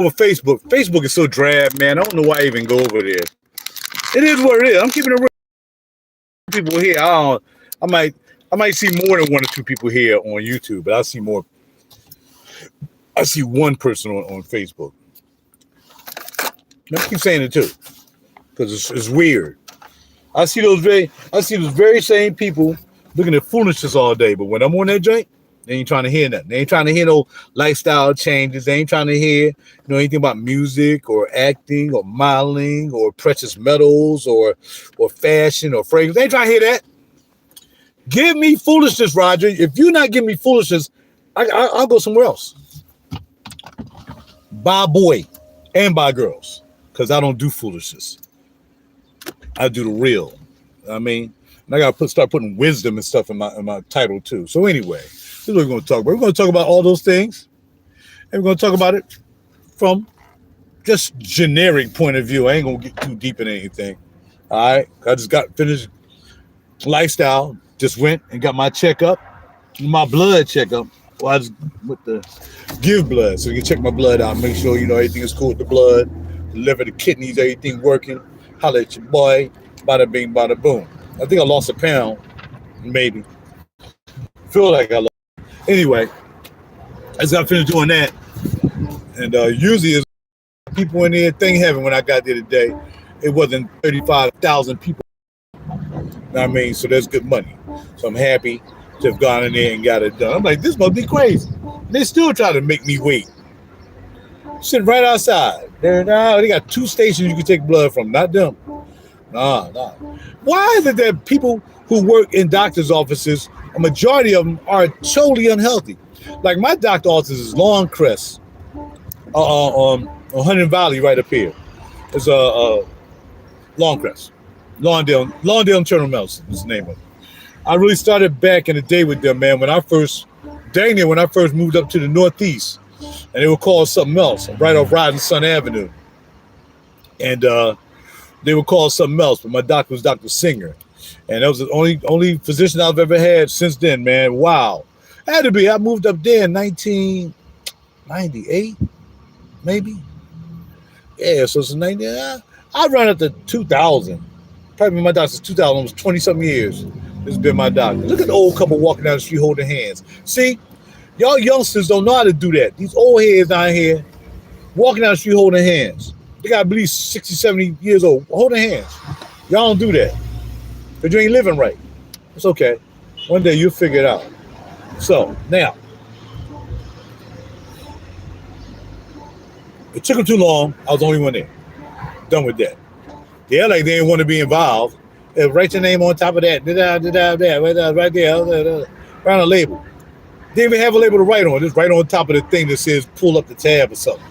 over Facebook. Facebook is so drab, man. I don't know why I even go over there. It is what it is. I'm keeping it real. People here. I might see more than one or two people here on YouTube, but I see more. I see one person on Facebook. I keep saying it too, because it's weird. I see those very same people looking at foolishness all day, but when I'm on that joint, they ain't trying to hear nothing. They ain't trying to hear no lifestyle changes. They ain't trying to hear anything about music or acting or modeling or precious metals or fashion or fragrance. They ain't trying to hear that. Give me foolishness, RaJuR. If you're not giving me foolishness, I'll go somewhere else. By boy and by girls, because I don't do foolishness. I do the real. I mean, and I gotta start putting wisdom and stuff in my title too. So anyway, this is what we're going to talk about. We're going to talk about all those things, and we're going to talk about it from just generic point of view. I ain't going to get too deep in anything. All right, I just got finished lifestyle. Just went and got my checkup, my blood checkup. Well, I just went to give blood, so you can check my blood out, make sure everything is cool with the blood, the liver, the kidneys, everything working. Holla at your boy, bada bing, bada boom. I think I lost a pound, maybe. Feel like I lost. Anyway, I just got finished doing that, and usually it's people in there. Thing heaven when I got there today, it wasn't 35,000 people. I mean, so that's good money. So I'm happy to have gone in there and got it done. I'm like, this must be crazy. And they still try to make me wait. Sitting right outside. They got 2 stations you can take blood from, not them. Nah. Why is it that people who work in doctor's offices, a majority of them are totally unhealthy? Like my doctor office is Longcrest, on Hunting Valley right up here. It's Longcrest. Lawndale Internal Medicine is the name of it. I really started back in the day with them, man, when I first moved up to the Northeast, and they were called something else, right off Rising Sun Avenue. And they were called something else, but my doctor was Dr. Singer. And that was the only physician I've ever had since then, man. Wow. Had to be. I moved up there in 1998, maybe. Yeah, so it's 90. I run up to 2000. Probably my doctor's 2000, almost 20-something years. This has been my doctor. Look at the old couple walking down the street holding hands. See, y'all youngsters don't know how to do that. These old heads down here walking down the street holding hands. They got at least 60, 70 years old holding hands. Y'all don't do that because you ain't living right. It's okay. One day you'll figure it out. So now, it took them too long. I was the only one there. Done with that. Yeah, like they didn't want to be involved. Write your name on top of that. Right there, right on a label. They didn't even have a label to write on. Just right on top of the thing that says pull up the tab or something.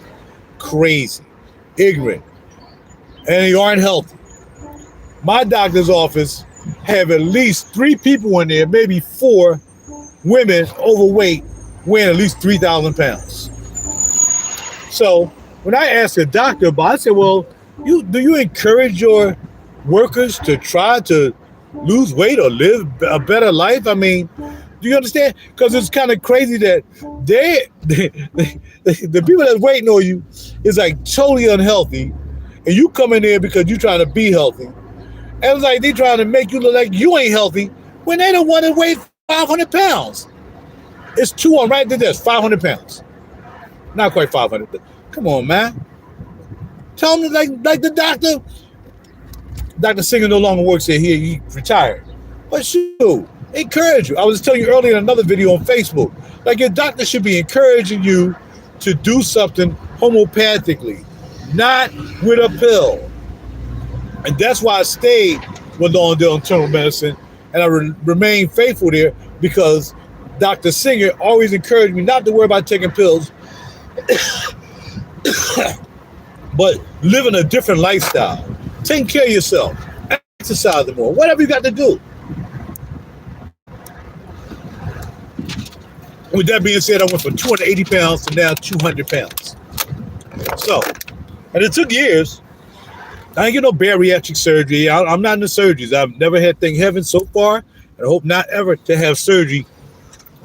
Crazy. Ignorant. And you aren't healthy. My doctor's office have at least 3 people in there, maybe 4 women overweight, weighing at least 3,000 pounds. So when I asked a doctor about it, I said, well, do you encourage your workers to try to lose weight or live a better life? I mean, do you understand? Because it's kind of crazy that the people that's waiting on you is like totally unhealthy, and you come in there because you're trying to be healthy. And it's like they trying to make you look like you ain't healthy when they don't want to weigh 500 pounds. It's 2 on right there, 500 pounds. Not quite 500, but come on, man. Tell me like the doctor. Dr. Singer no longer works here. He retired. But shoot, encourage you. I was telling you earlier in another video on Facebook, like your doctor should be encouraging you to do something homeopathically, not with a pill. And that's why I stayed with Lawndale Internal Medicine, and I remain faithful there because Dr. Singer always encouraged me not to worry about taking pills, but living a different lifestyle. Taking care of yourself, exercising more, whatever you got to do. With that being said, I went from 280 pounds to now 200 pounds. So, and it took years. I ain't get no bariatric surgery. I'm not in the surgeries. I've never had, thank heaven, so far, and I hope not ever to have surgery.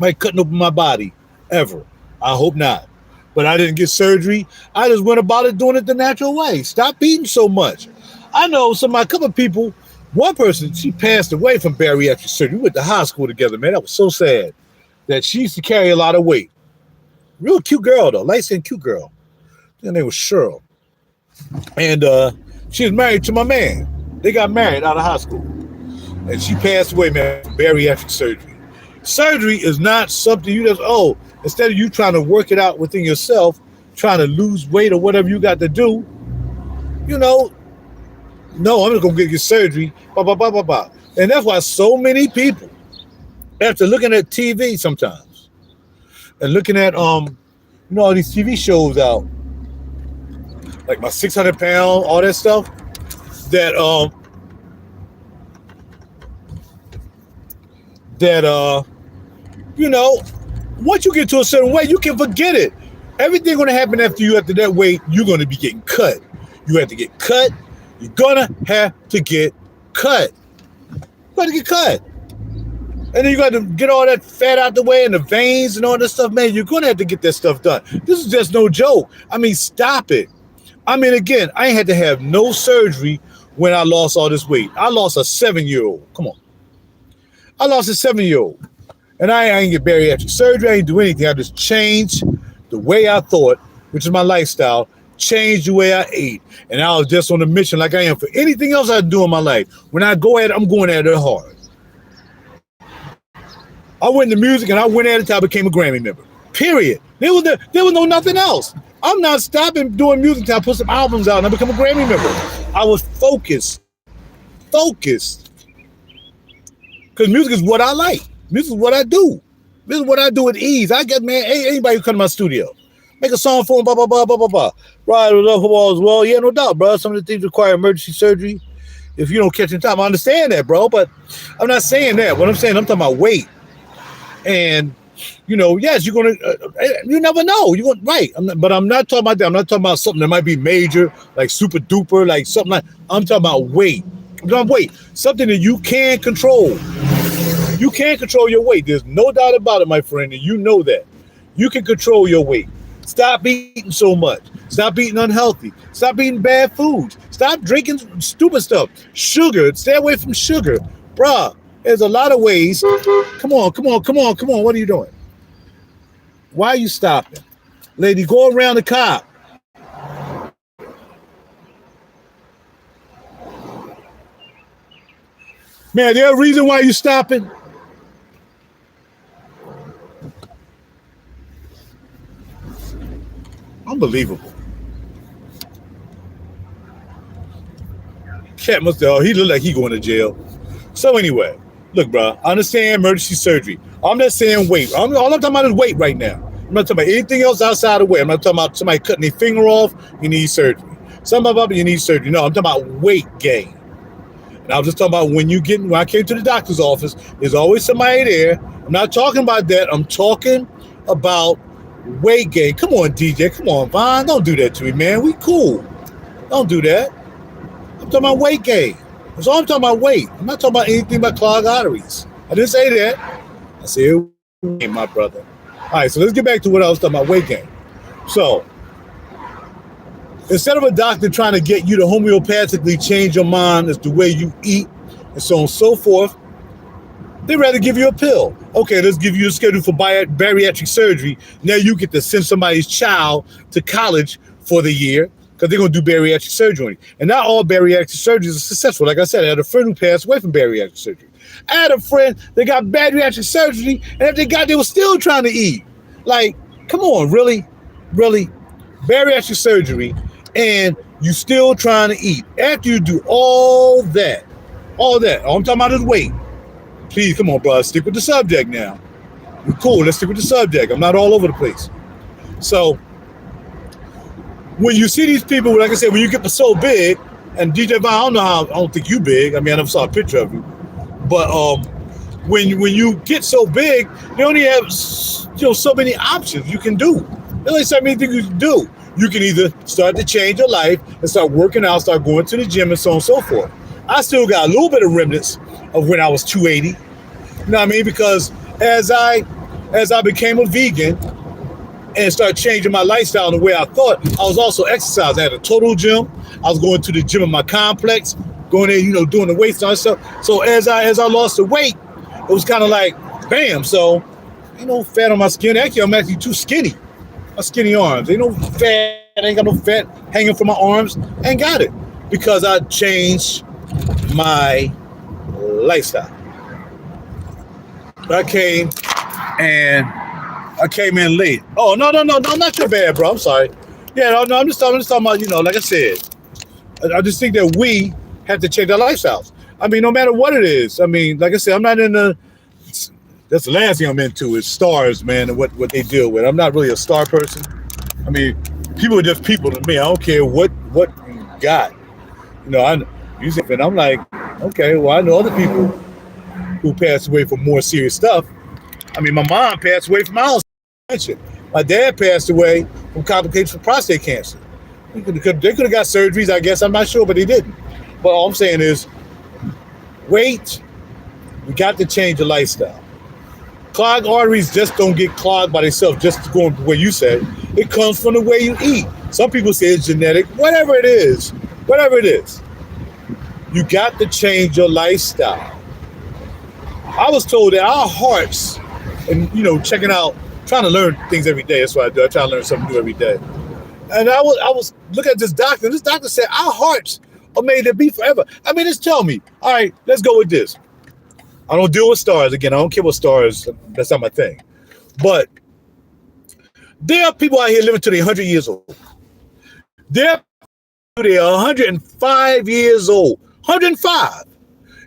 Might cutting open my body, ever. I hope not. but I didn't get surgery. I just went about it doing it the natural way. Stop eating so much. I know a couple of people, one person, she passed away from bariatric surgery. We went to high school together, man. That was so sad that she used to carry a lot of weight. Real cute girl, though. Light-skinned cute girl. Her name was Cheryl. And she was married to my man. They got married out of high school. And she passed away, man, from bariatric surgery. Surgery is not something you just, instead of you trying to work it out within yourself, trying to lose weight or whatever you got to do, no, I'm just going to get surgery, blah, blah, blah, blah, blah. And that's why so many people, after looking at TV sometimes, and looking at, all these TV shows out, like my 600 pound, all that stuff, that once you get to a certain weight, you can forget it. Everything going to happen after that weight, you're going to be getting cut. You have to get cut. You're going to have to get cut. You got to get cut. And then you got to get all that fat out the way and the veins and all that stuff, man. You're going to have to get that stuff done. This is just no joke. I mean, stop it. I mean, again, I ain't had to have no surgery when I lost all this weight. I lost a 7-year-old. Come on. I lost a 7-year-old. And I ain't get bariatric surgery. I ain't do anything. I just changed the way I thought, which is my lifestyle, changed the way I ate. And I was just on a mission like I am for anything else I do in my life. When I go at it, I'm going at it hard. I went into music and I went at it till I became a Grammy member. Period. There was no nothing else. I'm not stopping doing music till I put some albums out and I become a Grammy member. I was focused. Because music is what I like. Music is what I do. This is what I do with ease. I get, man, anybody who come to my studio, make a song for them, blah, blah, blah, blah, blah, blah. Right, as well. Yeah, no doubt, bro. Some of the things require emergency surgery. If you don't catch in time, I understand that, bro. But I'm not saying that. What I'm saying, I'm talking about weight. And, yes, you're going to, you never know. You're going, right. But I'm not talking about that. I'm not talking about something that might be major, like super duper, like something like, I'm talking about weight. I'm talking about weight. Something that you can control. You can control your weight. There's no doubt about it, my friend. And you know that. You can control your weight. Stop eating so much. Stop eating unhealthy. Stop eating bad foods. Stop drinking stupid stuff. Sugar. Stay away from sugar. Bruh, there's a lot of ways. Come on. What are you doing? Why are you stopping? Lady, go around the cop. Man, there's a reason why you're stopping. Unbelievable. Cat must have, he looked like he going to jail. So anyway, look, bro, I understand emergency surgery. I'm not saying weight. All I'm talking about is weight right now. I'm not talking about anything else outside of weight. I'm not talking about somebody cutting their finger off, you need surgery. Somebody, you need surgery. No, I'm talking about weight gain. And I was just talking about when I came to the doctor's office, there's always somebody there. I'm not talking about that. I'm talking about weight gain. Come on, DJ. Come on, Vaughn. Don't do that to me, man. We cool. Don't do that. I'm talking about weight gain. That's all I'm talking about, weight. I'm not talking about anything about clogged arteries. I didn't say that. I said, hey, my brother. All right, so let's get back to what I was talking about, weight gain. So, instead of a doctor trying to get you to homeopathically change your mind as the way you eat and so on and so forth, they'd rather give you a pill. Okay, let's give you a schedule for bariatric surgery. Now you get to send somebody's child to college for the year because they're going to do bariatric surgery. And not all bariatric surgeries are successful. Like I said, I had a friend who passed away from bariatric surgery. I had a friend that got bariatric surgery, and after they were still trying to eat. Like, come on, really? Really? Bariatric surgery, and you still trying to eat. After you do all that, all I'm talking about is weight. Please, come on, bro, stick with the subject now. We're cool, let's stick with the subject. I'm not all over the place. So, when you see these people, like I said, when you get so big, and DJ Vaughn, I don't think you big. I mean, I never saw a picture of you. But when you get so big, you only have so many options you can do. There's only so many things you can do. You can either start to change your life and start working out, start going to the gym and so on and so forth. I still got a little bit of remnants of when I was 280. You know what I mean? Because as I became a vegan, and started changing my lifestyle in the way I thought. I was also exercising. I had a total gym. I was going to the gym in my complex, going there, doing the weights and stuff. So as I lost the weight, it was kind of like, bam. So, ain't no fat on my skin. Actually, I'm actually too skinny. My skinny arms. Ain't no fat. Ain't got no fat hanging from my arms. Ain't got it. Because I changed my lifestyle. I came in late. Oh, no, not your bad, bro. I'm sorry. Yeah, no, I'm just talking about, like I said, I just think that we have to change our lifestyles. I mean, no matter what it is. I mean, like I said, I'm not that's the last thing I'm into is stars, man, and what they deal with. I'm not really a star person. I mean, people are just people to me. I don't care what you got. I'm like, okay, well, I know other people who passed away from more serious stuff. I mean, my mom passed away from my own cancer. My dad passed away from complications from prostate cancer. They could have got surgeries, I guess. I'm not sure, but they didn't. But all I'm saying is, wait, we got to change the lifestyle. Clogged arteries just don't get clogged by themselves, just going the way you said. It comes from the way you eat. Some people say it's genetic, whatever it is. You got to change your lifestyle. I was told that our hearts, and checking out, trying to learn things every day. That's what I do. I try to learn something new every day. And I was looking at this doctor, and this doctor said our hearts are made to be forever. I mean, just tell me. All right, let's go with this. I don't deal with stars again. I don't care what stars. That's not my thing. But there are people out here living till they're 100 years old. They're 105 years old. 105.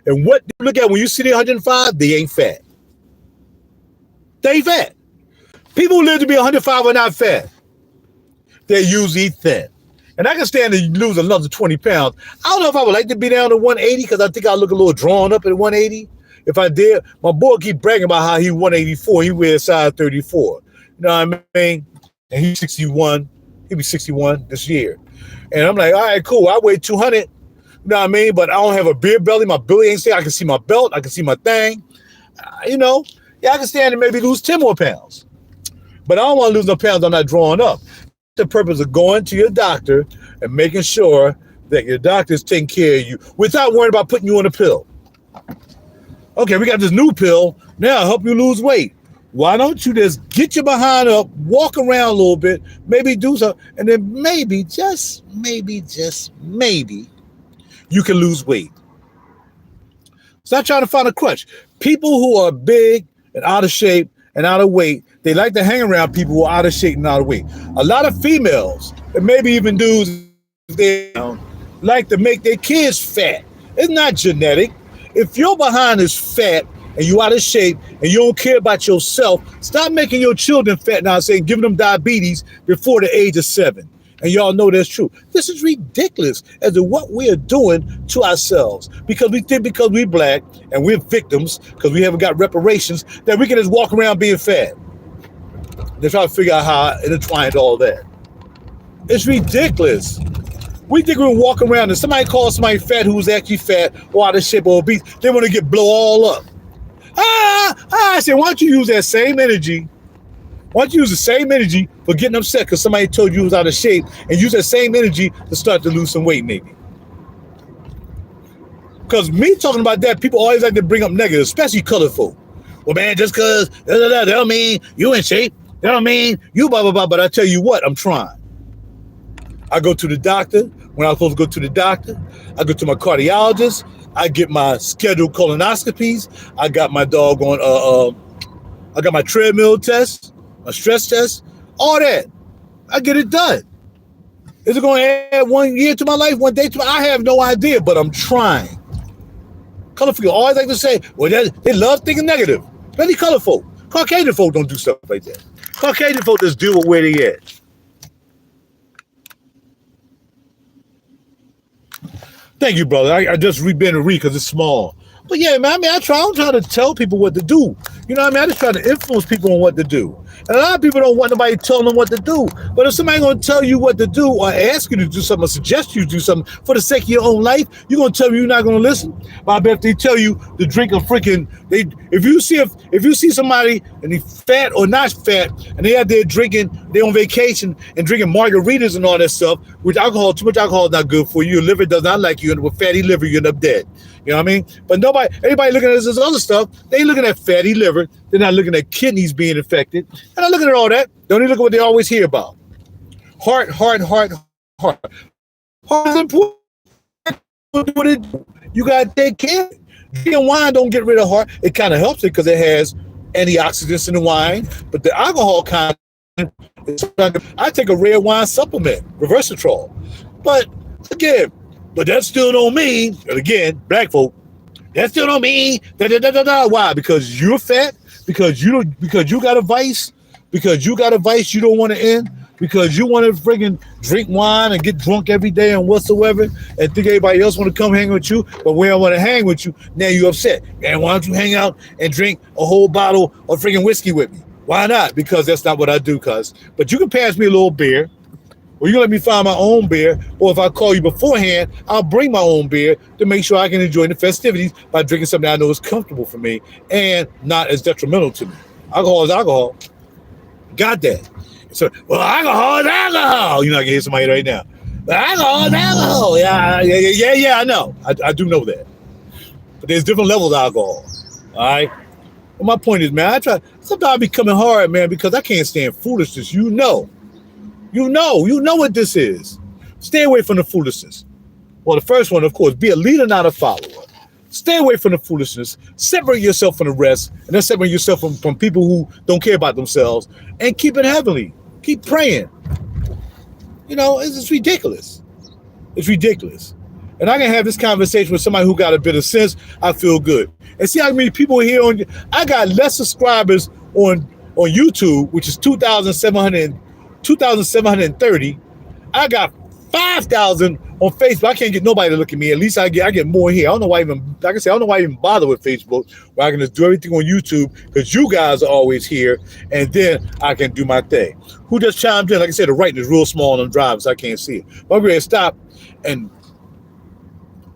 And what you look at when you see they're 105, they ain't fat. They ain't fat. People who live to be 105 are not fat. They're usually thin. And I can stand to lose another 20 pounds. I don't know if I would like to be down to 180 because I think I look a little drawn up at 180. If I did, my boy keep bragging about how he 184. He wears size 34. You know what I mean? And he's 61. He'll be 61 this year. And I'm like, all right, cool. I weigh 200. You know what I mean? But I don't have a beer belly. My belly ain't there. I can see my belt. I can see my thing. Yeah, I can stand to maybe lose 10 more pounds. But I don't want to lose no pounds. I'm not drawing up. The purpose of going to your doctor and making sure that your doctor's taking care of you without worrying about putting you on a pill. Okay, we got this new pill. Now help you lose weight. Why don't you just get your behind up, walk around a little bit, maybe do something, and then maybe, just maybe, you can lose weight. Stop trying to find a crutch. People who are big and out of shape and out of weight, they like to hang around people who are out of shape and out of weight. A lot of females, and maybe even dudes, they like to make their kids fat. It's not genetic. If your behind is fat and you out of shape and you don't care about yourself, stop making your children fat now, saying giving them diabetes before the age of 7. And y'all know that's true. This is ridiculous as to what we are doing to ourselves because we think because we're black and we're victims because we haven't got reparations that we can just walk around being fat. They're trying to figure out how intertwined all that. It's ridiculous. We think we're walking around and somebody calls somebody fat who's actually fat or out of shape or obese, they want to blow all up. I said, why don't you use that same energy? Why don't you use the same energy for getting upset because somebody told you was out of shape and use that same energy to start to lose some weight maybe? Because me talking about that, people always like to bring up negative, especially colored folk. Well, man, just because that don't mean you in shape. That don't mean you blah, blah, blah. But I tell you what, I'm trying. I go to the doctor when I'm supposed to go to the doctor. I go to my cardiologist. I get my scheduled colonoscopies. I got my doggone, I got my treadmill test, my stress test, all that. I get it done. Is it going to add 1 year to my life, 1 day to my life? I have no idea, but I'm trying. Colorful people always like to say, well, they love thinking negative. Really colorful. Caucasian folk don't do stuff like that. Caucasian folk just deal with where they at. Thank you, brother. I just been to read because it's small. But yeah, man, I'm trying to tell people what to do. You know what I mean? I just try to influence people on what to do. And a lot of people don't want nobody telling them what to do. But if somebody's going to tell you what to do or ask you to do something or suggest you do something for the sake of your own life, you're going to tell me you're not going to listen? But I bet if they tell you to drink a freaking, if you see somebody and they fat or not fat and they out there drinking, they're on vacation and drinking margaritas and all that stuff, which too much alcohol is not good for you. Your liver does not like you, and with fatty liver, you end up dead. You know what I mean? But everybody looking at this other stuff, they looking at fatty liver. They're not looking at kidneys being infected. They're not looking at all that. They only look at what they always hear about. Heart. Heart is important. You got to take care of it. Drinking wine don't get rid of heart. It kind of helps it because it has antioxidants in the wine. But the alcohol content, I take a red wine supplement, resveratrol. But again, that still don't mean, and again, black folk, that still don't mean Why? Because you're fat, because you got a vice, you don't want to end, because you want to friggin' drink wine and get drunk every day and whatsoever, and think everybody else want to come hang with you, but we don't want to hang with you. Now you're upset. And why don't you hang out and drink a whole bottle of friggin' whiskey with me? Why not? Because that's not what I do, cuz. But you can pass me a little beer, or you can let me find my own beer, or if I call you beforehand, I'll bring my own beer to make sure I can enjoy the festivities by drinking something I know is comfortable for me and not as detrimental to me. Alcohol is alcohol. Got that. So, well, alcohol is alcohol. You know, I can hear somebody right now. Alcohol is alcohol. Yeah, I know. I do know that. But there's different levels of alcohol. All right? Well, my point is, man, sometimes I be coming hard, man, because I can't stand foolishness. You know what this is. Stay away from the foolishness. Well, the first one, of course, be a leader, not a follower. Stay away from the foolishness. Separate yourself from the rest, and then separate yourself from people who don't care about themselves, and keep it heavenly. Keep praying. You know, it's ridiculous. It's ridiculous. And I can have this conversation with somebody who got a bit of sense. I feel good. And see how many people here I got less subscribers on YouTube, which is 2,730. I got 5,000 on Facebook. I can't get nobody to look at me. At least I get more here. I don't know why I don't know why I even bother with Facebook, where I can just do everything on YouTube because you guys are always here, and then I can do my thing. Who just chimed in? Like I said, the writing is real small on them driving, so I can't see it. But I'm ready to stop, and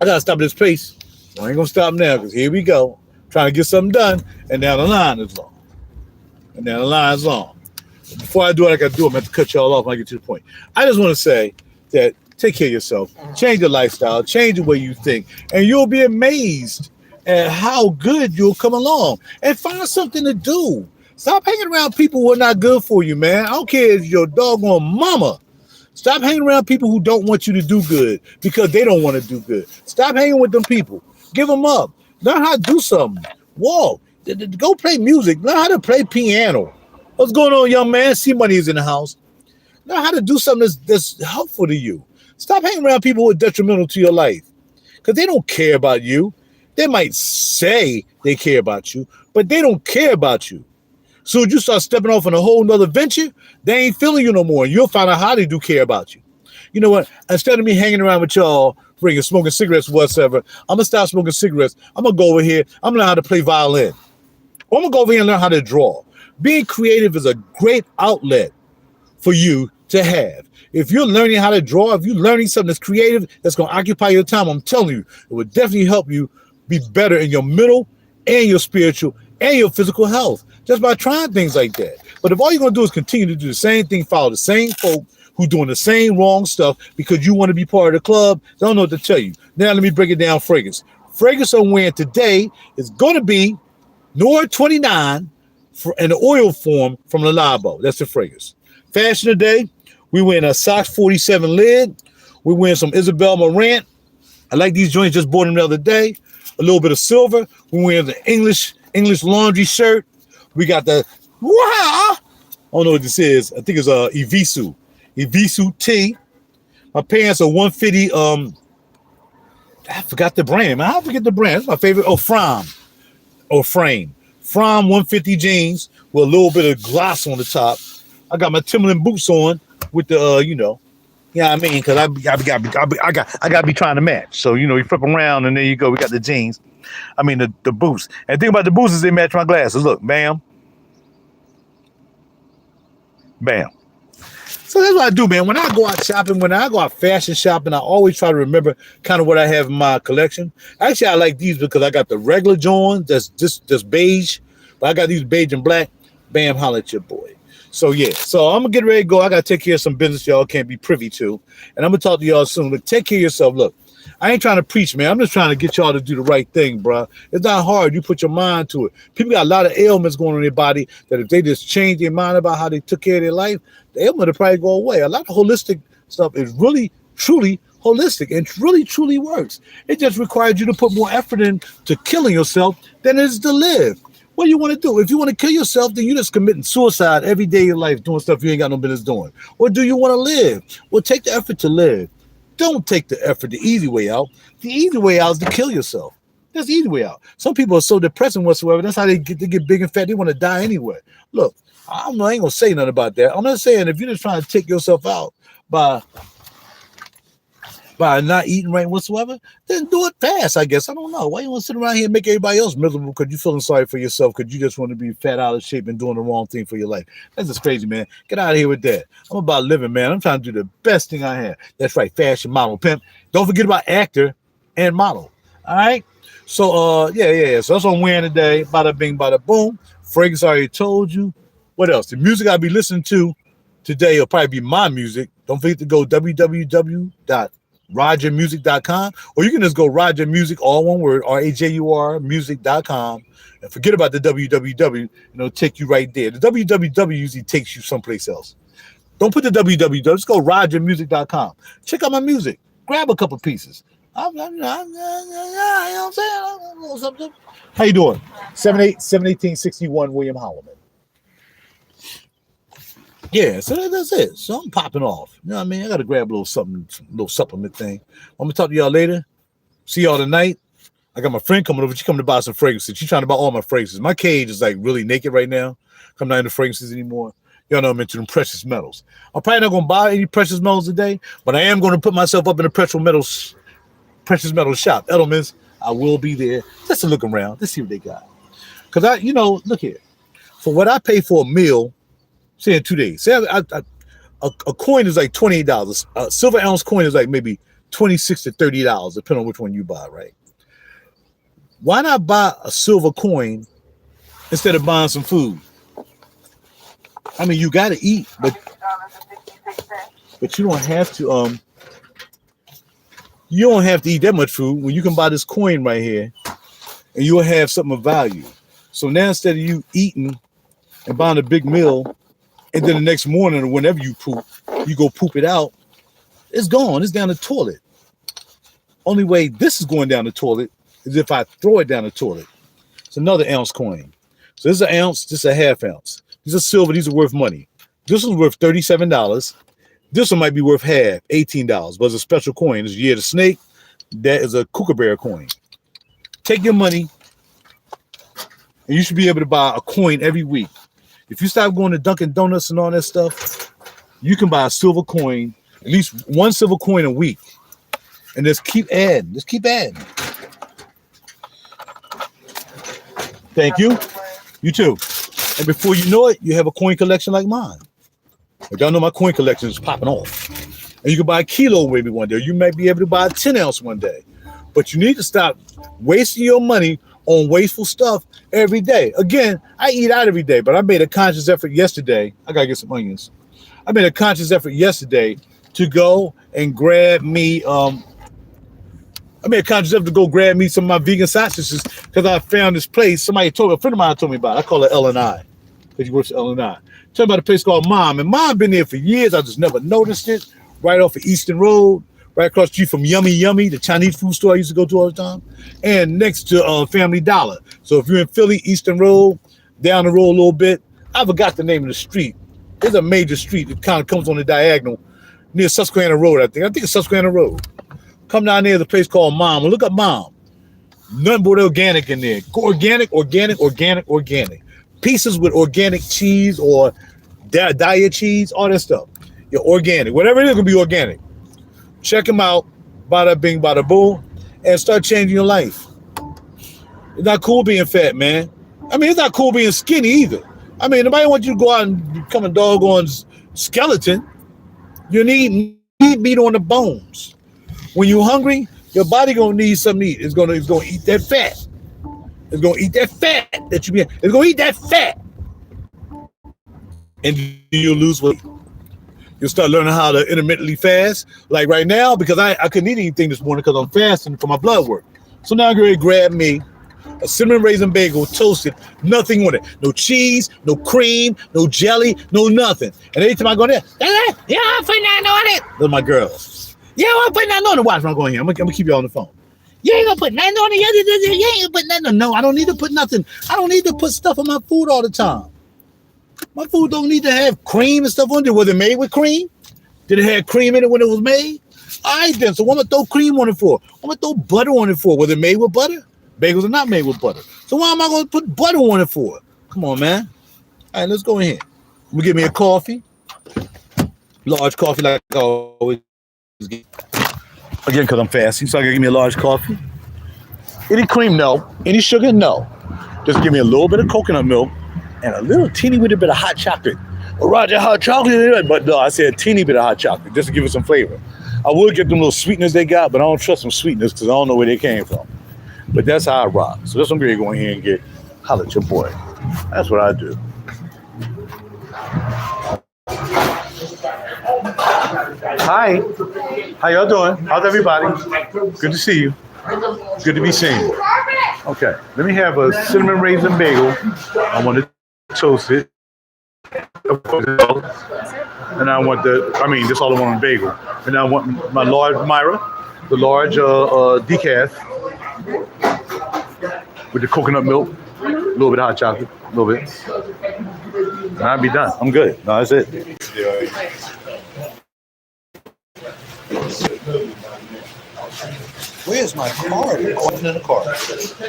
I gotta stop at this place. I ain't gonna stop now because here we go, trying to get something done, and now the line is long. Before I do what I got to do, I'm going to cut y'all off when I get to the point. I just want to say that take care of yourself, change your lifestyle, change the way you think, and you'll be amazed at how good you'll come along. And find something to do. Stop hanging around people who are not good for you, man. I don't care if you're doggone mama. Stop hanging around people who don't want you to do good because they don't want to do good. Stop hanging with them people. Give them up. Learn how to do something. Walk. Go play music. Learn how to play piano. What's going on, young man? See money is in the house. Learn how to do something that's helpful to you. Stop hanging around people who are detrimental to your life because they don't care about you. They might say they care about you, but they don't care about you. So you start stepping off on a whole nother venture, they ain't feeling you no more. And you'll find out how they do care about you. You know what? Instead of me hanging around with y'all, smoking cigarettes, whatsoever, I'm going to stop smoking cigarettes. I'm going to go over here. I'm going to learn how to play violin. Or I'm going to go over here and learn how to draw. Being creative is a great outlet for you to have. If you're learning how to draw, if you're learning something that's creative, that's going to occupy your time, I'm telling you, it would definitely help you be better in your mental and your spiritual and your physical health just by trying things like that. But if all you're going to do is continue to do the same thing, follow the same folk who doing the same wrong stuff because you want to be part of the club, I don't know what to tell you. Now let me break it down. Fragrance I'm wearing today is going to be Nord 29 in the oil form from Le Labo. That's the fragrance. Fashion today, we wearing a Sox 47 lid. We're wearing some Isabel Marant. I like these joints, just bought them the other day. A little bit of silver. We're wearing the English laundry shirt. We got the, I don't know what this is. I think it's Evisu T. My pants are 150. I forgot the brand. Man, I forget the brand. It's my favorite. Frame. From 150 jeans with a little bit of gloss on the top. I got my Timberland boots on with the, Yeah, I mean, because I got to be trying to match. So you know, you flip around and there you go. We got the jeans. I mean, the boots. And the thing about the boots is they match my glasses. Look, bam, bam. So that's what I do, man. When I go out shopping, when I go out fashion shopping, I always try to remember kind of what I have in my collection. Actually, I like these because I got the regular John that's just beige, but I got these beige and black. Bam, holla at your boy. So yeah, so I'm gonna get ready to go. I gotta take care of some business y'all can't be privy to, and I'm gonna talk to y'all soon. Look, take care of yourself. Look, I ain't trying to preach, man. I'm just trying to get y'all to do the right thing, bro. It's not hard. You put your mind to it. People got a lot of ailments going on in their body that if they just change their mind about how they took care of their life, the ailment will probably go away. A lot of holistic stuff is really, truly holistic and really, truly works. It just requires you to put more effort into killing yourself than it is to live. What do you want to do? If you want to kill yourself, then you're just committing suicide every day of your life doing stuff you ain't got no business doing. Or do you want to live? Well, take the effort to live. Don't take the effort, the easy way out. The easy way out is to kill yourself. That's the easy way out. Some people are so depressed and whatsoever. That's how they get big and fat. They want to die anyway. Look, I ain't going to say nothing about that. I'm not saying if you're just trying to take yourself out by not eating right whatsoever, then do it fast, I guess. I don't know. Why you want to sit around here and make everybody else miserable because you're feeling sorry for yourself because you just want to be fat out of shape and doing the wrong thing for your life? That's just crazy, man. Get out of here with that. I'm about living, man. I'm trying to do the best thing I have. That's right, fashion, model, pimp. Don't forget about actor and model. All right? So, yeah. So that's what I'm wearing today. Bada bing, bada boom. Fragrance, I already told you. What else? The music I'll be listening to today will probably be my music. Don't forget to go www.RaJuRmusic.com, or you can just go RaJuR Music, all one word, RaJuR Music.com, and forget about the www, and it'll take you right there. The www usually takes you someplace else. Don't put the www, just go RaJuRmusic.com. Check out my music. Grab a couple pieces. You know what I'm saying? How you doing? 71861 William Holloman. Yeah, so that's it. So I'm popping off. You know what I mean? I got to grab a little something, little supplement thing. I'm going to talk to y'all later. See y'all tonight. I got my friend coming over. She coming to buy some fragrances. She's trying to buy all my fragrances. My cage is like really naked right now. I'm not into fragrances anymore. Y'all know I'm into them precious metals. I'm probably not going to buy any precious metals today, but I am going to put myself up in the precious metal shop. Edelman's, I will be there just to look around. Let's see what they got. Because look here. For what I pay for a meal, say in 2 days. Say a coin is like $28. A silver ounce coin is like maybe $26 to $30, depending on which one you buy, right? Why not buy a silver coin instead of buying some food? I mean, you got to eat, but you don't have to. You don't have to eat that much food when you can buy this coin right here, and you'll have something of value. So now instead of you eating and buying a big meal, and then the next morning or whenever you poop, you go poop it out, it's gone. It's down the toilet. Only way this is going down the toilet is if I throw it down the toilet. It's another ounce coin. So this is an ounce, this is a half ounce. These are silver, these are worth money. This one's worth $37. This one might be worth half, $18, but it's a special coin. It's Year of the Snake. That is a kookaburra coin. Take your money, and you should be able to buy a coin every week. If you stop going to Dunkin' Donuts and all that stuff, you can buy a silver coin, at least one silver coin a week. And just keep adding. Just keep adding. Thank you. You too. And before you know it, you have a coin collection like mine. Like y'all know my coin collection is popping off. And you can buy a kilo maybe one day. You might be able to buy a 10 ounce one day. But you need to stop wasting your money on wasteful stuff every day. Again, I eat out every day, but I made a conscious effort yesterday. I gotta get some onions. I made a conscious effort yesterday to go and grab me. I made a conscious effort to go grab me some of my vegan sausages because I found this place. A friend of mine told me about it. I call it L&I because he works at L&I. Tell me about a place called Mom, and Mom been there for years. I just never noticed it. Right off of Eastern Road. Right across the street from Yummy Yummy, the Chinese food store I used to go to all the time, and next to Family Dollar. So if you're in Philly, Eastern Road, down the road a little bit, I forgot the name of the street. It's a major street. It kind of comes on the diagonal near Susquehanna Road, I think. I think it's Susquehanna Road. Come down there, there's a place called Mom. Look up Mom. Nothing but organic in there. Organic. Pieces with organic cheese or diet cheese, all that stuff. You're organic. Whatever it is, gonna be organic. Check them out. Bada bing, bada boom, and start changing your life. It's not cool being fat, man. I mean, it's not cool being skinny either. I mean, nobody wants you to go out and become a doggone skeleton. You need meat on the bones. When you're hungry, your body gonna need something to eat. It's gonna eat that fat. It's gonna eat that fat that you be. It's gonna eat that fat, and you'll lose weight. You'll start learning how to intermittently fast. Like right now, because I couldn't eat anything this morning because I'm fasting for my blood work. So now I'm going to grab me a cinnamon raisin bagel, toasted, nothing on it. No cheese, no cream, no jelly, no nothing. And every time I go there, yeah, I'm putting that on it. Those are my girls. Yeah, I'm putting that on it. Watch when I'm going here. I'm gonna keep you on the phone. You ain't gonna put nothing on it. You ain't gonna put nothing on. No, I don't need to put nothing. I don't need to put stuff on my food all the time. My food don't need to have cream and stuff on it. Was it made with cream? Did it have cream in it when it was made? All right then. So what am I throw cream on it for? What am I throw butter on it for? Was it made with butter? Bagels are not made with butter. So why am I going to put butter on it for? Come on, man. All right, let's go in here. We give me a coffee. Large coffee like I always get. Again, because I'm fasting, so I gotta give me a large coffee. Any cream? No. Any sugar? No. Just give me a little bit of coconut milk and a little teeny bit of hot chocolate. RaJuR hot chocolate, but no, I said a teeny bit of hot chocolate just to give it some flavor. I would get them little sweeteners they got, but I don't trust them sweeteners because I don't know where they came from. But that's how I rock. So that's what I'm going to go in here and get. Holla at your boy. That's what I do. Hi. How y'all doing? How's everybody? Good to see you. Good to be seen. Okay. Let me have a cinnamon raisin bagel. I want to toast it. And I want that's all I want on bagel. And I want my large Myra, the large decaf with the coconut milk, a little bit of hot chocolate, a little bit. And I'll be done. I'm good. No, that's it. Where's my card? Oh, it's in the car. All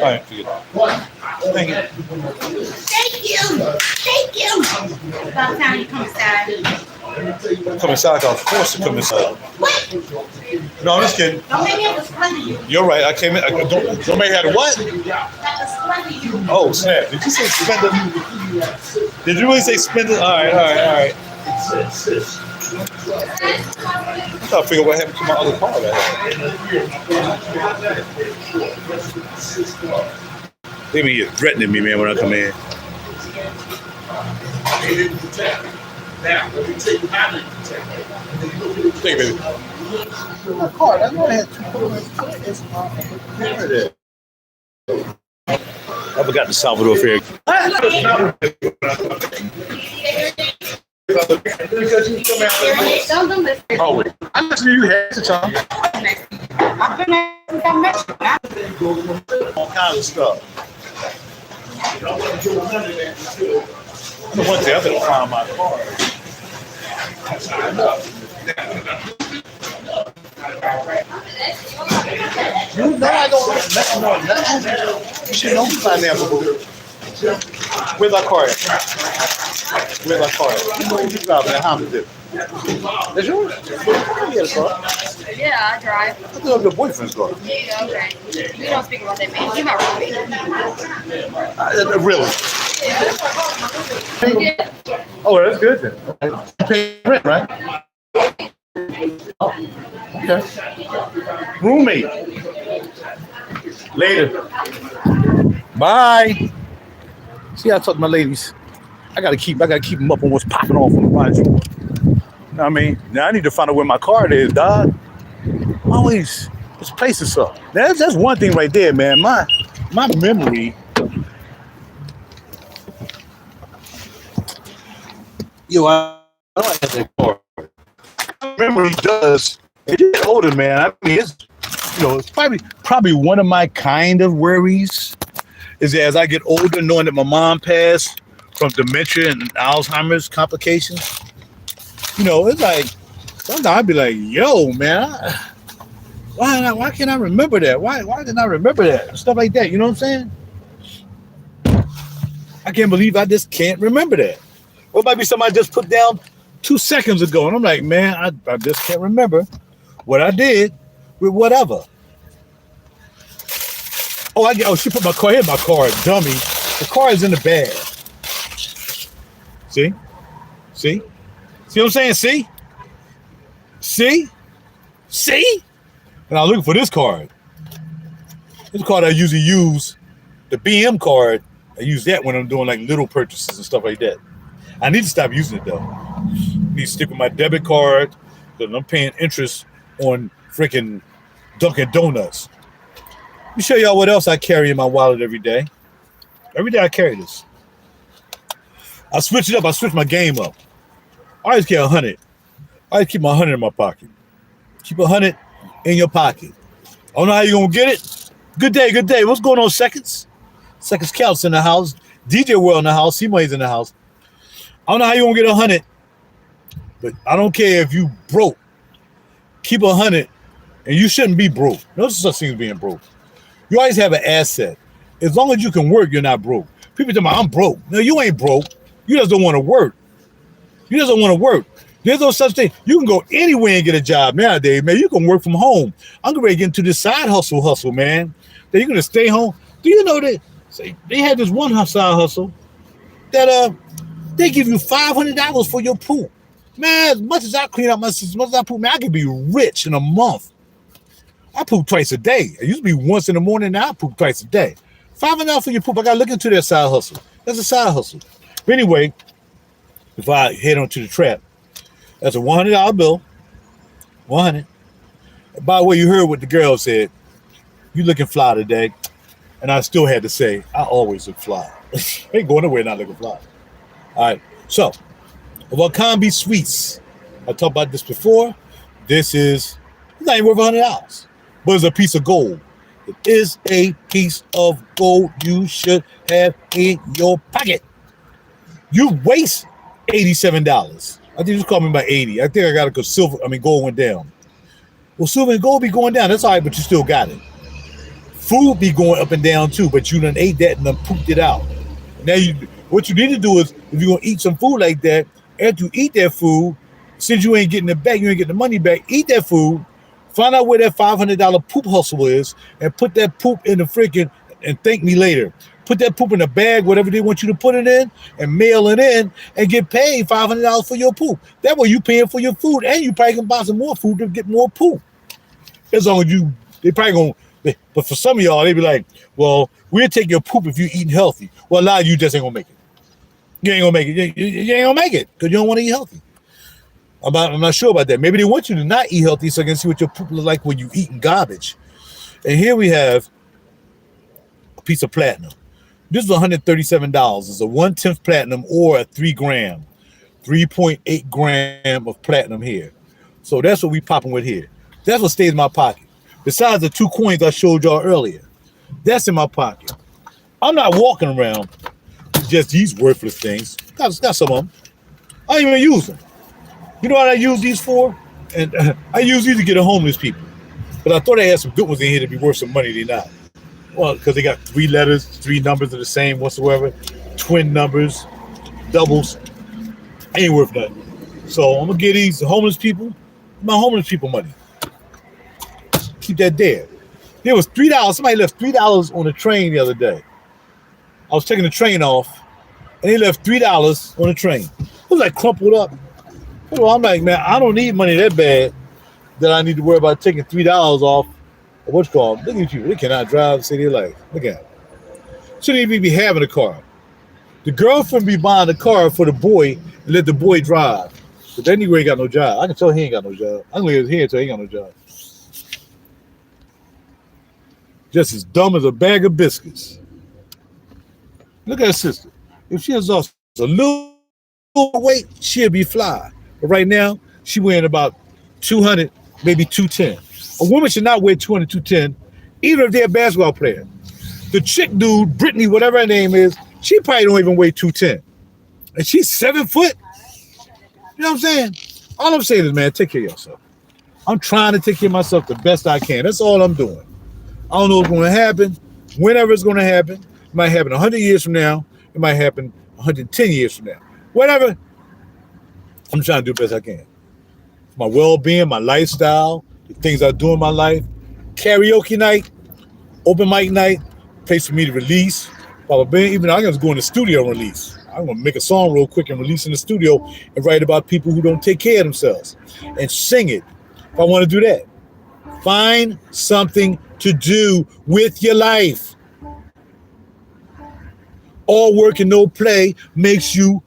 right, forget it. Thank you. Thank you. About time you come inside. Come inside, of course to come inside. What? No, I'm just kidding. Don't make me have to splendor you. You're right. I came in. Don't make had a what? Have to splendor you. Oh, snap. Did you say spender? Did you really say spender? All right. I gotta figure out what happened to my other car. They be threatening me, man, when I come in. Now, let me take my take it. My car, I know I had 2 I forgot the Salvador Fair. Because you come out oh, wait. I listen to you half the time. I've been there since I met you. All kinds of stuff. One day I'm going to find my car. You know I don't know nothing. You should know pineapple. Where's my car at? Where's my car at? You know you drive that Honda dip. That's yours? You had a car? Yeah, I drive. I thought it was your boyfriend's car. Okay. You don't speak about that man. You're my roommate. Really? Yeah. Oh, that's good then. You pay rent, right? Oh, okay. Roommate. Later. Bye. See, I talk to my ladies. I gotta keep them up on what's popping off on the RaJuR. You know what I mean? Now I need to find out where my card is, dog. Always, this place is up. That's one thing right there, man. My memory. Yo, I don't have that card. Memory does. It gets older, man. I mean, it's it's probably one of my kind of worries is that as I get older, knowing that my mom passed from dementia and Alzheimer's complications, it's like sometimes I'd be like, yo, man, why can't I remember that? Why didn't I remember that? Stuff like that, you know what I'm saying? I can't believe I just can't remember that. Or it might be somebody just put down 2 seconds ago. And I'm like, man, I just can't remember what I did with whatever. She put my car in my car, dummy. The car is in the bag. See? See what I'm saying? See? And I'm looking for this card. This card I usually use, the BM card. I use that when I'm doing like little purchases and stuff like that. I need to stop using it though. I need to stick with my debit card because I'm paying interest on freaking Dunkin' Donuts. Let me show y'all what else I carry in my wallet every day. Every day I carry this. I switch it up. I switch my game up. I always carry 100. I always keep my 100 in my pocket. Keep 100 in your pocket. I don't know how you're going to get it. Good day. What's going on, Seconds? Seconds Counts in the house. DJ World in the house. C-Money's in the house. I don't know how you're going to get 100, but I don't care if you broke. Keep 100, and you shouldn't be broke. No such thing as being broke. You always have an asset. As long as you can work, you're not broke. People tell me, I'm broke. No, you ain't broke. You just don't want to work. There's no such thing. You can go anywhere and get a job nowadays, man. You can work from home. I'm going to get into this side hustle, man. That you're going to stay home. Do you know that they had this one side hustle that they give you $500 for your poop. Man, as much as I clean up as much as I poop, man, I could be rich in a month. I poop twice a day. It used to be once in the morning. Now I poop twice a day. $500 for your poop. I got to look into that side hustle. That's a side hustle. But anyway, if I head onto the trap, that's a $100 bill. 100. By the way, you heard what the girl said. You looking fly today. And I still had to say, I always look fly. I ain't going nowhere not looking fly. All right. So, Wakambi Sweets. I talked about this before. This is not even worth $100. But it's a piece of gold. It is a piece of gold you should have in your pocket. You waste $87. I think you just called me about 80. I think I got it because gold went down. Well, silver and gold be going down. That's all right, but you still got it. Food be going up and down too, but you done ate that and done pooped it out. Now what you need to do is, if you're gonna eat some food like that, after you eat that food, since you ain't getting it back, you ain't getting the money back, eat that food, find out where that $500 poop hustle is, and put that poop in the freaking, and thank me later. Put that poop in a bag, whatever they want you to put it in, and mail it in, and get paid $500 for your poop. That way you paying for your food, and you probably can buy some more food to get more poop. As long as they probably gonna, but for some of y'all, they be like, well, we'll take your poop if you're eating healthy. Well, a lot of you just ain't gonna make it. You ain't gonna make it. You ain't gonna make it because you don't want to eat healthy. I'm not sure about that. Maybe they want you to not eat healthy so I can see what your poop look like when you eating garbage. And here we have a piece of platinum. This is $137. It's a 1/10 platinum or a 3 gram, 3.8 gram of platinum here. So that's what we popping with here. That's what stays in my pocket. Besides the 2 coins I showed y'all earlier, that's in my pocket. I'm not walking around with just these worthless things. Got some of them. I don't even use them. You know what I use these for? And I use these to get to homeless people. But I thought I had some good ones in here to be worth some money. They're not. Well, because they got 3 letters, 3 numbers are the same whatsoever, twin numbers, doubles. Ain't worth nothing. So I'm gonna give these homeless people my homeless people money. Keep that there. There was $3. Somebody left $3 on the train the other day. I was taking the train off, and they left $3 on the train. It was like crumpled up. I'm like, man, I don't need money that bad that I need to worry about taking $3 off. What's called? Look at you. They cannot drive to save their life. Look at them. Shouldn't even be having a car. The girlfriend be buying a car for the boy and let the boy drive. But that nigga ain't got no job. I can tell he ain't got no job. I can leave his head until he ain't got no job. Just as dumb as a bag of biscuits. Look at her sister. If she was lost a little weight, she'll be fly. But right now, she weighing about 200, maybe 210. A woman should not weigh 200, 210, even if they're a basketball player. The chick dude, Brittany, whatever her name is, she probably don't even weigh 210. And she's 7 foot. You know what I'm saying? All I'm saying is, man, take care of yourself. I'm trying to take care of myself the best I can. That's all I'm doing. I don't know what's going to happen. Whenever it's going to happen. It might happen 100 years from now. It might happen 110 years from now. Whatever. I'm trying to do the best I can. My well-being, my lifestyle, the things I do in my life. Karaoke night, open mic night, place for me to release. Even I'm going to go in the studio and release. I'm going to make a song real quick and release in the studio and write about people who don't take care of themselves and sing it if I want to do that. Find something to do with your life. All work and no play makes you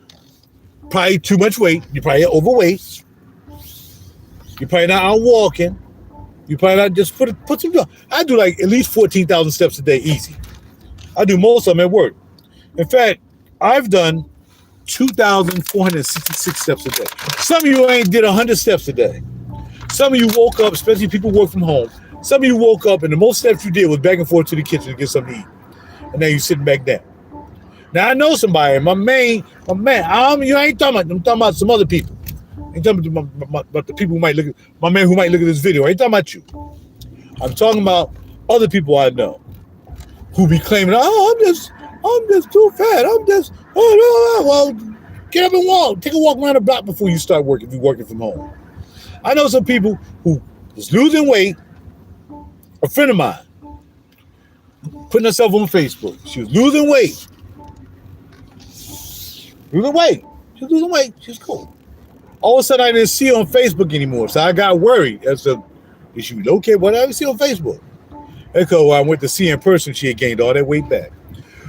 probably too much weight. You're probably overweight. You're probably not out walking. You probably not just put some. I do like at least 14,000 steps a day, easy. I do most of them at work. In fact, I've done 2,466 steps a day. Some of you ain't did 100 steps a day. Some of you woke up, especially people who work from home. Some of you woke up and the most steps you did was back and forth to the kitchen to get something to eat, and now you're sitting back down. Now I know somebody, my man. You ain't talking about. I'm talking about some other people. I ain't talking about the people who might look at my man who might look at this video. I ain't talking about you. I'm talking about other people I know who be claiming, I'm just too fat. Well, get up and walk. Take a walk around the block before you start working. If you're working from home. I know some people who was losing weight. A friend of mine putting herself on Facebook. She was losing weight. She was losing weight. She's cool. All of a sudden, I didn't see her on Facebook anymore. So I got worried as to, is she okay? What did I see on Facebook? Because when I went to see her in person, she had gained all that weight back.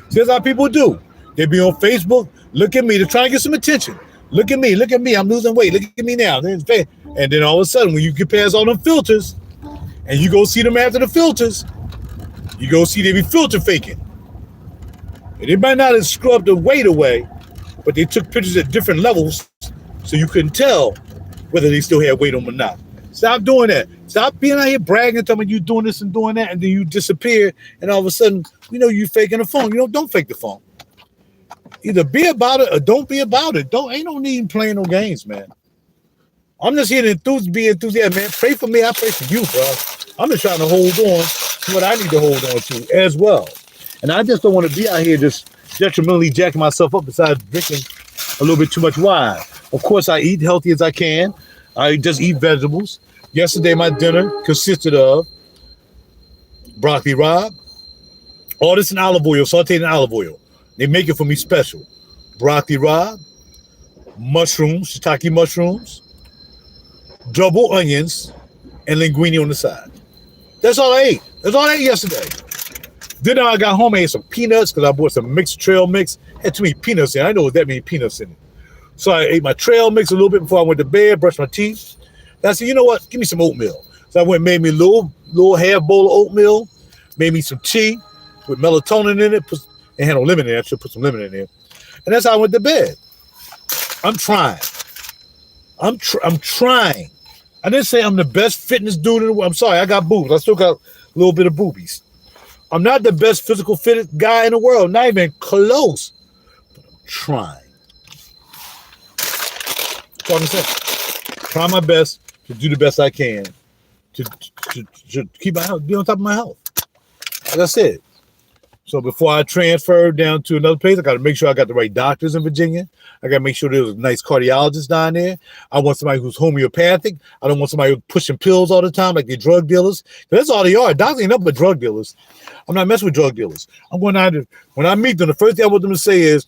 See, that's how people do. They be on Facebook. Look at me. They're trying to get some attention. Look at me. I'm losing weight. Look at me now. And then all of a sudden, when you get past all them filters, and you go see them after the filters, you go see they be filter faking. And they might not have scrubbed the weight away, but they took pictures at different levels so you couldn't tell whether they still had weight on them or not. Stop doing that. Stop being out here bragging, telling me you doing this and doing that, and then you disappear, and all of a sudden, you faking the phone. Don't fake the phone. Either be about it or don't be about it. Ain't no need playing no games, man. I'm just here to be enthusiastic, man. Pray for me, I pray for you, bro. I'm just trying to hold on to what I need to hold on to as well. And I just don't want to be out here just detrimentally jacking myself up besides drinking a little bit too much wine. Of course, I eat healthy as I can. I just eat vegetables. Yesterday, my dinner consisted of broccoli rabe, all this in olive oil, sauteed in olive oil. They make it for me special. Broccoli rabe, mushrooms, shiitake mushrooms, double onions, and linguine on the side. That's all I ate. That's all I ate yesterday. Then I got home and ate some peanuts because I bought some mixed trail mix. Had too many peanuts in it. I know what that means, peanuts in it. So I ate my trail mix a little bit before I went to bed, brushed my teeth. And I said, you know what? Give me some oatmeal. So I went and made me a little half bowl of oatmeal, made me some tea with melatonin in it, and had no lemon in it. I should put some lemon in there. And that's how I went to bed. I'm trying. I'm trying. I didn't say I'm the best fitness dude in the world. I'm sorry, I got boobs. I still got a little bit of boobies. I'm not the best physical fit guy in the world, not even close. But I'm trying. That's all I'm saying. Try my best to do the best I can to keep my health, be on top of my health. Like I said. So before I transfer down to another place, I got to make sure I got the right doctors in Virginia. I got to make sure there's a nice cardiologist down there. I want somebody who's homeopathic. I don't want somebody who's pushing pills all the time like they're drug dealers. That's all they are. Doctors ain't nothing but drug dealers. I'm not messing with drug dealers. I'm going down to, when I meet them, the first thing I want them to say is,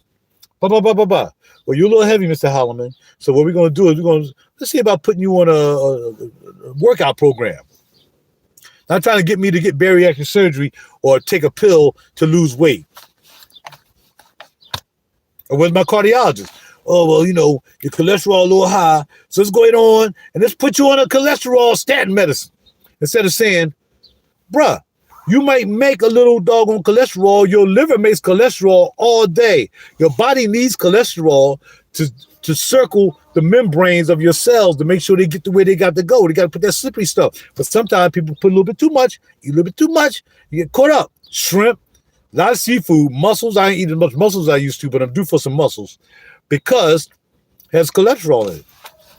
Well, you're a little heavy, Mr. Holloman. So what we're going to do is let's see about putting you on a workout program. Not trying to get me to get bariatric surgery or take a pill to lose weight. Or where's my cardiologist? Oh, well, your cholesterol a little high. So let's go ahead on and let's put you on a cholesterol statin medicine. Instead of saying, bruh, you might make a little doggone cholesterol. Your liver makes cholesterol all day. Your body needs cholesterol to circle the membranes of your cells to make sure they get to where they got to go. They got to put that slippery stuff. But sometimes people put a little bit too much, eat a little bit too much, you get caught up. Shrimp, a lot of seafood, mussels. I ain't eating as much mussels as I used to, but I'm due for some mussels because it has cholesterol in it.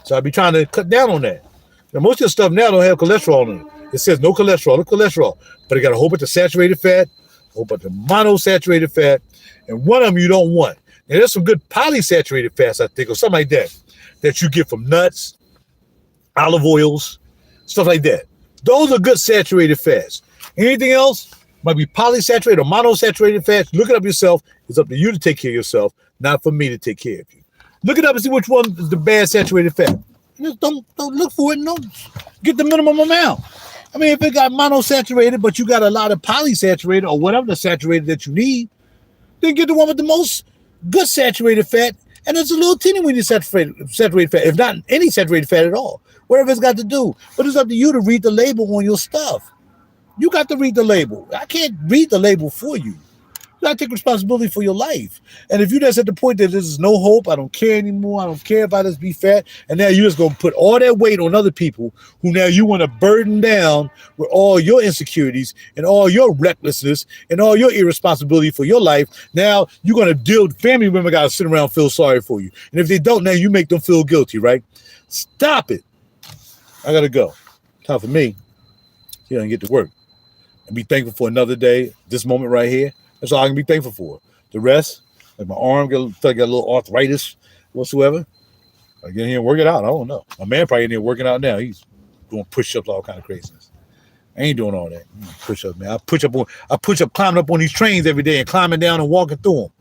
So I be trying to cut down on that. Now, most of the stuff now don't have cholesterol in it. It says no cholesterol, but it got a whole bunch of saturated fat, a whole bunch of monosaturated fat, and one of them you don't want. Now, there's some good polysaturated fats, I think, or something like that. that you get from nuts, olive oils, stuff like that. Those are good saturated fats. Anything else might be polysaturated or monosaturated fats. Look it up yourself. It's up to you to take care of yourself, not for me to take care of you. Look it up and see which one is the bad saturated fat. Just don't look for it. No, get the minimum amount. I mean, if it got monosaturated, but you got a lot of polysaturated or whatever the saturated that you need, then get the one with the most good saturated fat, and it's a little teeny weeny saturated fat, if not any saturated fat at all. Whatever it's got to do. But it's up to you to read the label on your stuff. You got to read the label. I can't read the label for you. You got to take responsibility for your life. And if you're just at the point that there's no hope, I don't care anymore, I don't care if I just be fat, and now you're just going to put all that weight on other people who now you want to burden down with all your insecurities and all your recklessness and all your irresponsibility for your life. Now you're going to deal with family members got to sit around and feel sorry for you. And if they don't, now you make them feel guilty, right? Stop it. I got to go. Time for me. You know, and get to work. And be thankful for another day, this moment right here. That's all I can be thankful for. The rest, like my arm, got a little arthritis whatsoever. I get in here and work it out. I don't know. My man probably in there working out now. He's doing push-ups, all kind of craziness. I ain't doing all that. Push-ups, man. I push up climbing up on these trains every day and climbing down and walking through them.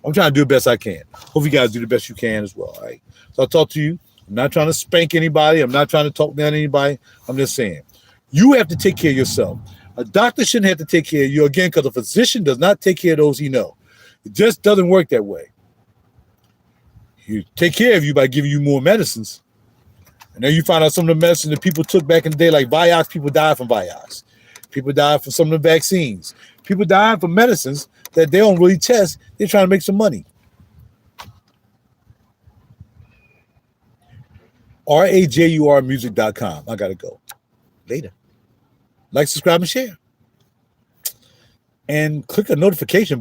I'm trying to do the best I can. Hope you guys do the best you can as well. All right. So I'll talk to you. I'm not trying to spank anybody. I'm not trying to talk down anybody. I'm just saying, you have to take care of yourself. A doctor shouldn't have to take care of you, again, because a physician does not take care of those he knows. It just doesn't work that way. You take care of you by giving you more medicines. And then you find out some of the medicine that people took back in the day, like Vioxx, people died from Vioxx. People died from some of the vaccines. People died from medicines that they don't really test. They're trying to make some money. RaJuRmusic.com. I got to go. Later. Like, subscribe, and share. And click a notification